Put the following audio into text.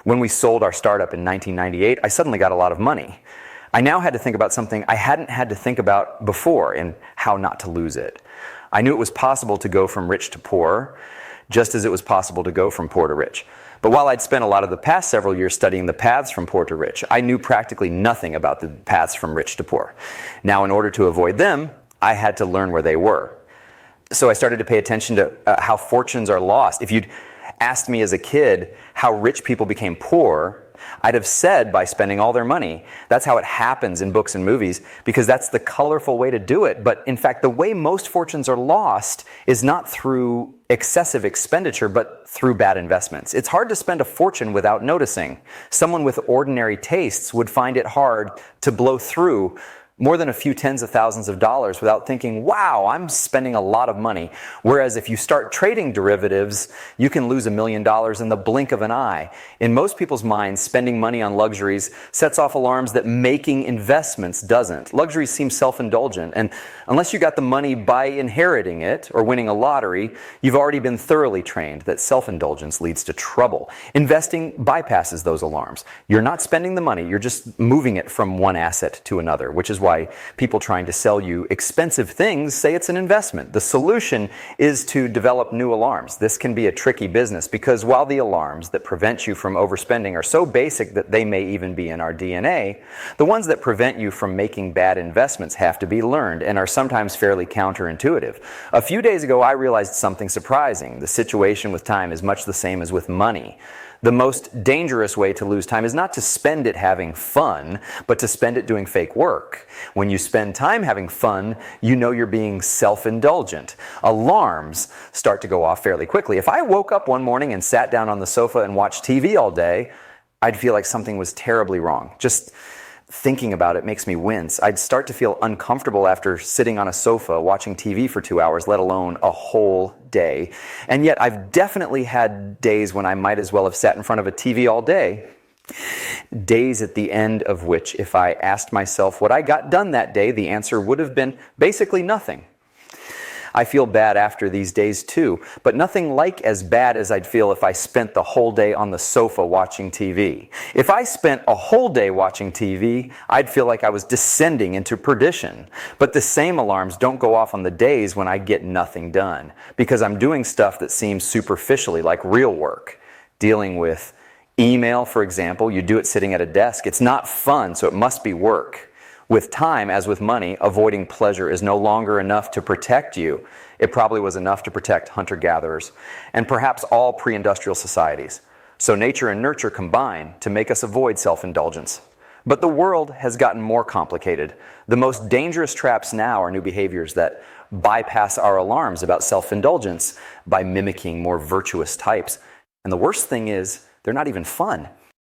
When we sold our startup in 1998, I suddenly got a lot of money. I now had to think about something I hadn't had to think about before, and how not to lose it. I knew it was possible to go from rich to poor, just as it was possible to go from poor to rich. But while I'd spent a lot of the past several years studying the paths from poor to rich, I knew practically nothing about the paths from rich to poor. Now, in order to avoid them, I had to learn where they were. So I started to pay attention to how fortunes are lost. If you'd asked me as a kid how rich people became poor, I'd have said by spending all their money. That's how it happens in books and movies, because that's the colorful way to do it. But in fact, the way most fortunes are lost is not through excessive expenditure, but through bad investments. It's hard to spend a fortune without noticing. Someone with ordinary tastes would find it hard to blow through more than a few tens of thousands of dollars without thinking, wow, I'm spending a lot of money. Whereas if you start trading derivatives, you can lose $1 million in the blink of an eye. In most people's minds, spending money on luxuries sets off alarms that making investments doesn't. Luxuries seem self-indulgent, and unless you got the money by inheriting it or winning a lottery, you've already been thoroughly trained that self-indulgence leads to trouble. Investing bypasses those alarms. You're not spending the money, you're just moving it from one asset to another, which is why people trying to sell you expensive things say it's an investment. The solution is to develop new alarms. This can be a tricky business because while the alarms that prevent you from overspending are so basic that they may even be in our DNA, the ones that prevent you from making bad investments have to be learned and are sometimes fairly counterintuitive. A few days ago, I realized something surprising. The situation with time is much the same as with money. The most dangerous way to lose time is not to spend it having fun, but to spend it doing fake work. When you spend time having fun, you know you're being self-indulgent. Alarms start to go off fairly quickly. If I woke up one morning and sat down on the sofa and watched TV all day, I'd feel like something was terribly wrong. Just thinking about it makes me wince. I'd start to feel uncomfortable after sitting on a sofa watching TV for 2 hours, let alone a whole day. And yet I've definitely had days when I might as well have sat in front of a TV all day. Days at the end of which, if I asked myself what I got done that day, the answer would have been basically nothing. I feel bad after these days too, but nothing like as bad as I'd feel if I spent the whole day on the sofa watching TV. If I spent a whole day watching TV, I'd feel like I was descending into perdition. But the same alarms don't go off on the days when I get nothing done, because I'm doing stuff that seems superficially like real work. Dealing with email, for example, you do it sitting at a desk. It's not fun, so it must be work. With time, as with money, avoiding pleasure is no longer enough to protect you. It probably was enough to protect hunter-gatherers, and perhaps all pre-industrial societies. So nature and nurture combine to make us avoid self-indulgence. But the world has gotten more complicated. The most dangerous traps now are new behaviors that bypass our alarms about self-indulgence by mimicking more virtuous types. And the worst thing is, they're not even fun.